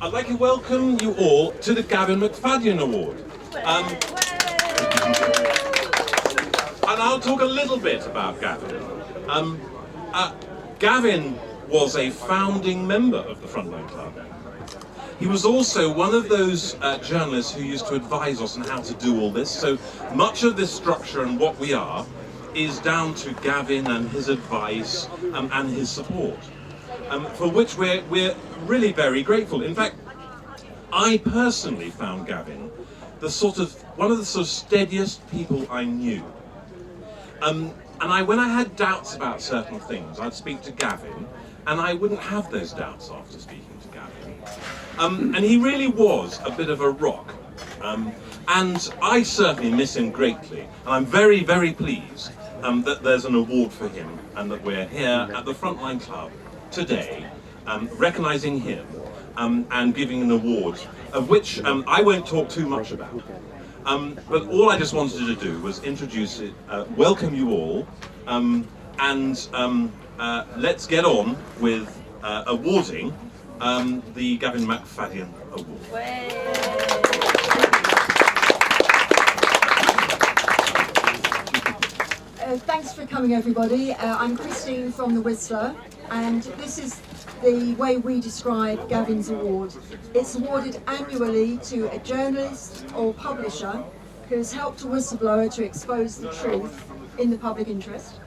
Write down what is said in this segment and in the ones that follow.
I'd like to welcome you all to the Gavin MacFadyen Award. And I'll talk a little bit about Gavin. Gavin was a founding member of the Frontline Club. He was also one of those journalists who used to advise us on how to do all this. So much of this structure and what we are is down to Gavin and his advice and his support, for which we're really very grateful. In fact, I personally found Gavin one of the sort of steadiest people I knew. And when I had doubts about certain things, I'd speak to Gavin, and I wouldn't have those doubts after speaking to Gavin. And he really was a bit of a rock. And I certainly miss him greatly. And I'm very, very pleased that there's an award for him, and that we're here at the Frontline Club today, recognising him and giving an award, of which I won't talk too much about. But all I just wanted to do was introduce it, welcome you all, and let's get on with awarding the Gavin MacFadyen Award. Thanks for coming, everybody. I'm Christine from The Whistler, and this is the way we describe Gavin's award. It's awarded annually to a journalist or publisher who's helped a whistleblower to expose the truth in the public interest.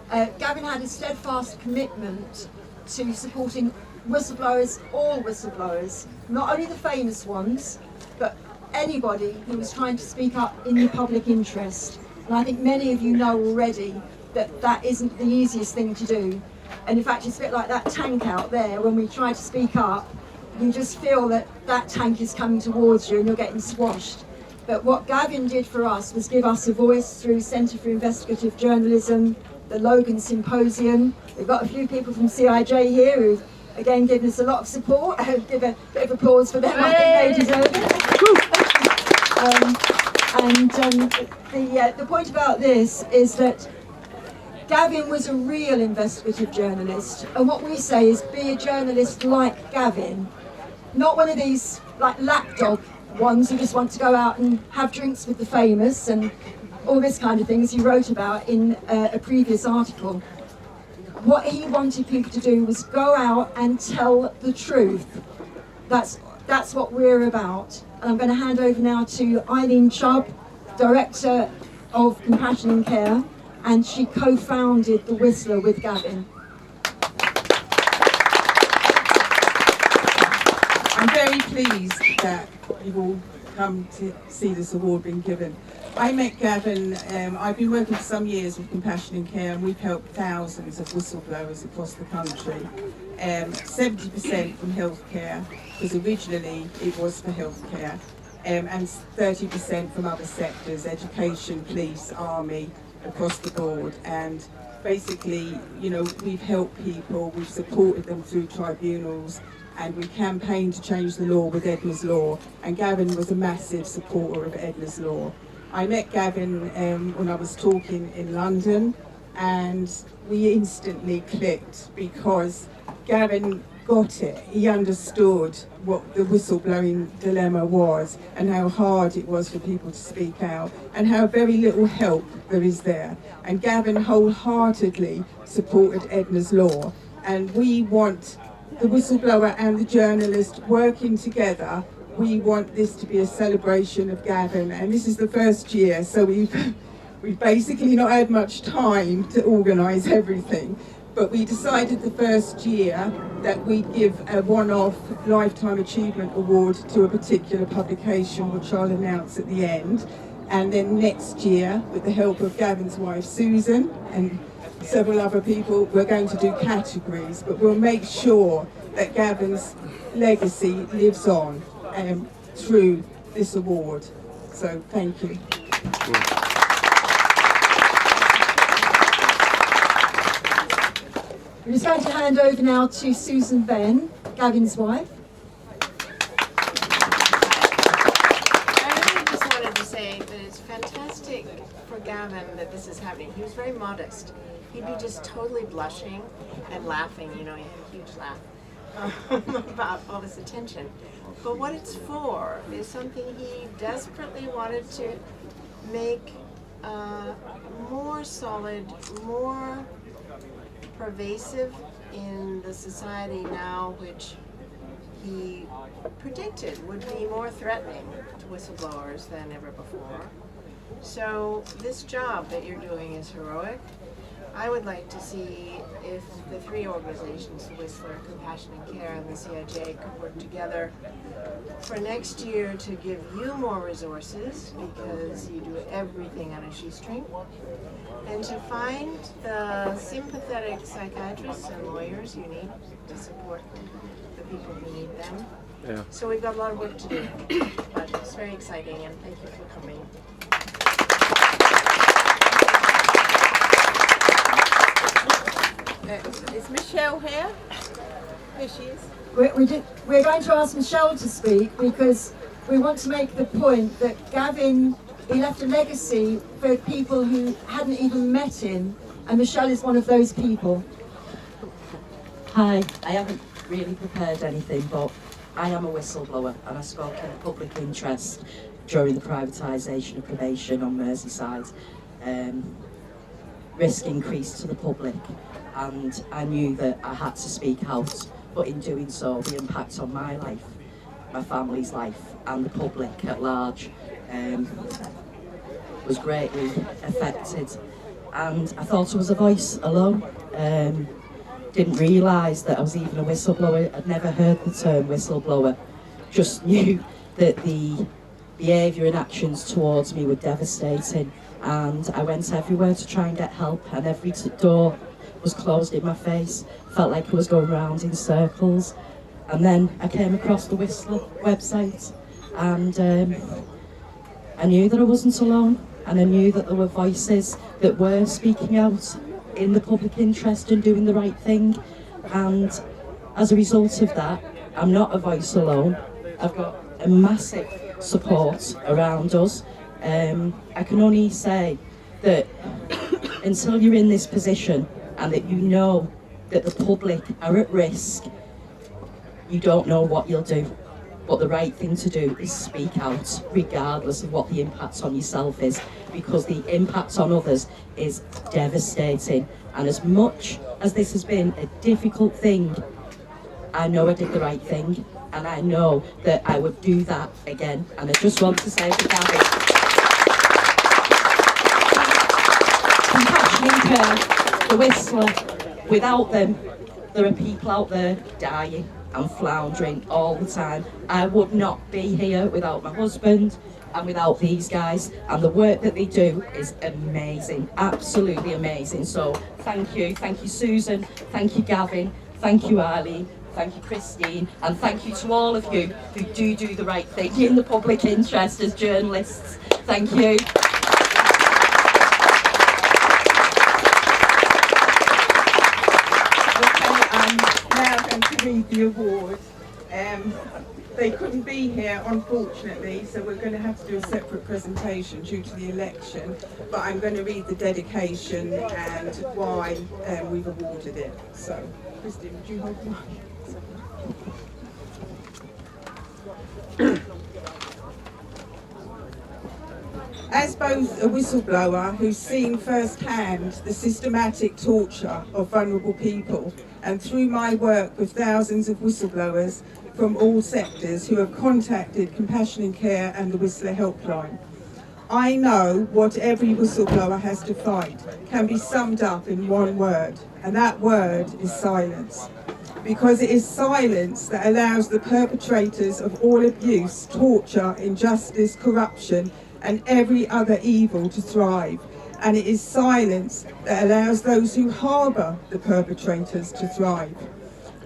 Gavin had a steadfast commitment to supporting whistleblowers, all whistleblowers, not only the famous ones, but anybody who was trying to speak up in the public interest. And I think many of you know already that that isn't the easiest thing to do. And in fact, it's a bit like that tank out there. When we try to speak up, you just feel that that tank is coming towards you and you're getting squashed. But what Gavin did for us was give us a voice through Centre for Investigative Journalism, the Logan Symposium. We've got a few people from CIJ here who've again given us a lot of support. Give a bit of applause for them. I think they deserve it. The point about this is that Gavin was a real investigative journalist, and what we say is be a journalist like Gavin, not one of these like lapdog ones who just want to go out and have drinks with the famous and all this kind of things he wrote about in a previous article. What he wanted people to do was go out and tell the truth. That's what we're about. And I'm going to hand over now to Eileen Chubb, Director of Compassion and Care, and she co-founded The Whistler with Gavin. I'm very pleased that you've all come to see this award being given. I met Gavin, I've been working for some years with Compassion and Care, and we've helped thousands of whistleblowers across the country. 70% from healthcare, because originally it was for healthcare, and 30% from other sectors, education, police, army, across the board. And basically, you know, we've helped people, we've supported them through tribunals, and we campaigned to change the law with Edna's Law, and Gavin was a massive supporter of Edna's Law. I met Gavin when I was talking in London, and we instantly clicked because Gavin got it. He understood what the whistleblowing dilemma was and how hard it was for people to speak out and how very little help there is there. And Gavin wholeheartedly supported Edna's Law, and we want the whistleblower and the journalist working together. We want this to be a celebration of Gavin, and this is the first year, so we've basically not had much time to organise everything. But we decided the first year that we'd give a one-off Lifetime Achievement Award to a particular publication, which I'll announce at the end. And then next year, with the help of Gavin's wife Susan and several other people, we're going to do categories, but we'll make sure that Gavin's legacy lives on through this award. So thank you. I'm just going to hand over now to Susan Venn, Gavin's wife. I really just wanted to say that it's fantastic for Gavin that this is happening. He was very modest. He'd be just totally blushing and laughing, you know, he had a huge laugh. about all this attention. But what it's for is something he desperately wanted to make more solid, more pervasive in the society now, which he predicted would be more threatening to whistleblowers than ever before. So this job that you're doing is heroic. I would like to see if the three organizations, Whistler, Compassion and Care, and the CIJ, could work together for next year to give you more resources, because you do everything on a shoestring, and to find the sympathetic psychiatrists and lawyers you need to support the people who need them. Yeah. So we've got a lot of work to do, but it's very exciting, and thank you for coming. Is Michelle here? Here she is. We're going to ask Michelle to speak because we want to make the point that Gavin, he left a legacy for people who hadn't even met him, and Michelle is one of those people. Hi, I haven't really prepared anything, but I am a whistleblower and I spoke in public interest during the privatisation of probation on Merseyside. Risk increased to the public, and I knew that I had to speak out, but in doing so the impact on my life, my family's life and the public at large was greatly affected, and I thought I was a voice alone. Didn't realise that I was even a whistleblower. I'd never heard the term whistleblower, just knew that the behaviour and actions towards me were devastating, and I went everywhere to try and get help, and every door was closed in my face. Felt like I was going round in circles, and then I came across the Whistler website, and I knew that I wasn't alone, and I knew that there were voices that were speaking out in the public interest and doing the right thing, and as a result of that, I'm not a voice alone. I've got a massive support around us. I can only say that until you're in this position and that you know that the public are at risk, you don't know what you'll do. But the right thing to do is speak out, regardless of what the impact on yourself is, because the impact on others is devastating. And as much as this has been a difficult thing, I know I did the right thing, and I know that I would do that again. And I just want to say to Gavin, Compassion and Care, the Whistler, without them, there are people out there dying and floundering all the time. I would not be here without my husband and without these guys, and the work that they do is amazing, absolutely amazing. So thank you Susan, thank you Gavin, thank you Arlene, thank you Christine, and thank you to all of you who do the right thing in the public interest as journalists. Thank you. Now I'm going to read the award. They couldn't be here, unfortunately, so we're going to have to do a separate presentation due to the election, but I'm going to read the dedication and why we've awarded it. So, Christine, would you hold the mic? As both a whistleblower who's seen firsthand the systematic torture of vulnerable people, and through my work with thousands of whistleblowers from all sectors who have contacted Compassion and Care and the Whistler Helpline, I know what every whistleblower has to fight can be summed up in one word, and that word is silence. Because it is silence that allows the perpetrators of all abuse, torture, injustice, corruption, and every other evil to thrive. And it is silence that allows those who harbour the perpetrators to thrive.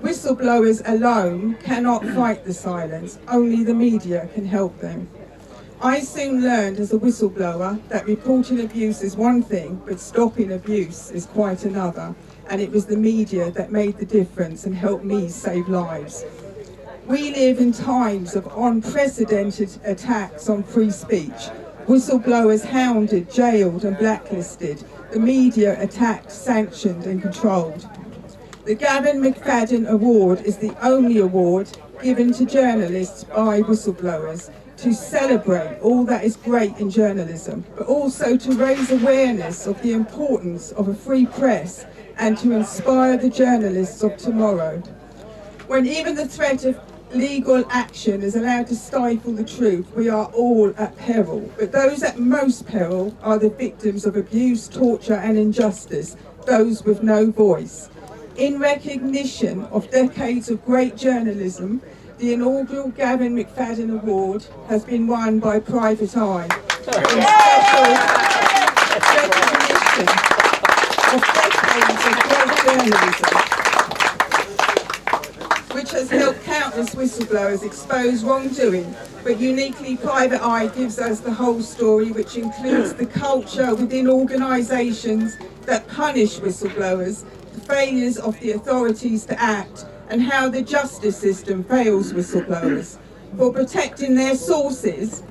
Whistleblowers alone cannot fight the silence, only the media can help them. I soon learned as a whistleblower that reporting abuse is one thing, but stopping abuse is quite another. And it was the media that made the difference and helped me save lives. We live in times of unprecedented attacks on free speech. Whistleblowers hounded, jailed and blacklisted. The media attacked, sanctioned and controlled. The Gavin MacFadyen Award is the only award given to journalists by whistleblowers to celebrate all that is great in journalism, but also to raise awareness of the importance of a free press and to inspire the journalists of tomorrow. When even the threat of legal action is allowed to stifle the truth, we are all at peril. But those at most peril are the victims of abuse, torture and injustice, those with no voice. In recognition of decades of great journalism, the inaugural Gavin MacFadyen Award has been won by Private Eye in special recognition of decades of great journalism, which has helped countless whistleblowers expose wrongdoing. But uniquely, Private Eye gives us the whole story, which includes the culture within organisations that punish whistleblowers, the failures of the authorities to act, and how the justice system fails whistleblowers, for protecting their sources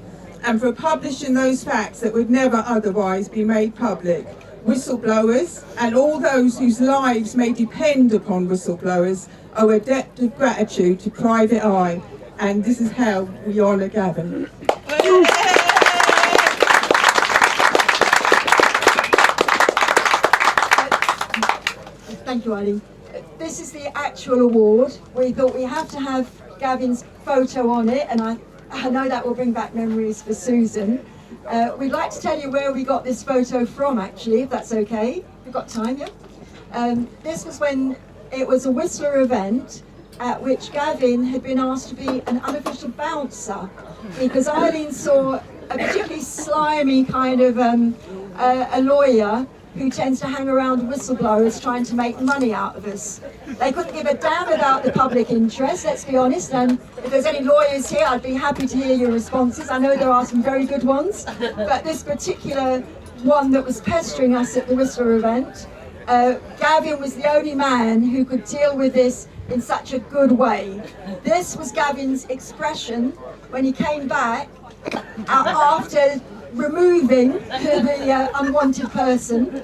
and for publishing those facts that would never otherwise be made public. Whistleblowers and all those whose lives may depend upon whistleblowers owe a debt of gratitude to Private Eye, and this is how we honour Gavin. Thank you, Eileen. This is the actual award. We thought we have to have Gavin's photo on it, and I know that will bring back memories for Susan. We'd like to tell you where we got this photo from, actually, if that's okay. We've got time, yeah? This was when it was a Whistler event at which Gavin had been asked to be an unofficial bouncer, because Eileen saw a particularly slimy kind of a lawyer who tends to hang around whistleblowers trying to make money out of us. They couldn't give a damn about the public interest, let's be honest, and if there's any lawyers here, I'd be happy to hear your responses. I know there are some very good ones, but this particular one that was pestering us at the Whistler event, Gavin was the only man who could deal with this in such a good way. This was Gavin's expression when he came back after removing the unwanted person,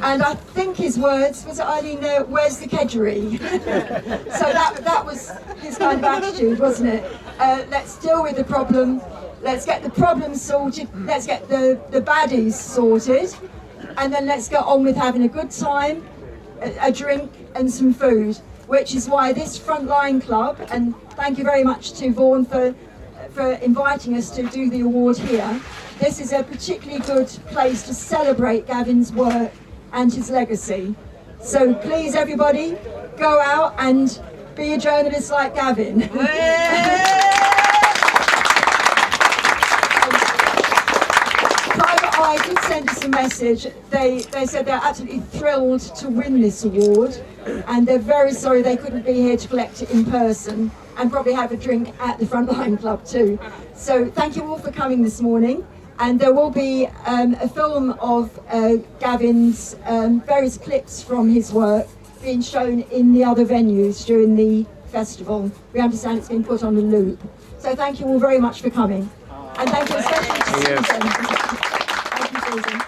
and I think his words was, Eileen, where's the kedgeree? So that was his kind of attitude, wasn't it? Let's deal with the problem, let's get the problem sorted, let's get the baddies sorted, and then let's get on with having a good time, a drink and some food, which is why this Frontline Club, and thank you very much to Vaughan for inviting us to do the award here. This is a particularly good place to celebrate Gavin's work and his legacy. So please, everybody, go out and be a journalist like Gavin. Private Eye did send us a message. They said they're absolutely thrilled to win this award, and they're very sorry they couldn't be here to collect it in person and probably have a drink at the Frontline Club too. So thank you all for coming this morning. And there will be a film of Gavin's various clips from his work being shown in the other venues during the festival. We understand it's been put on a loop. So thank you all very much for coming. And thank you especially to Susan. Thank you, Susan.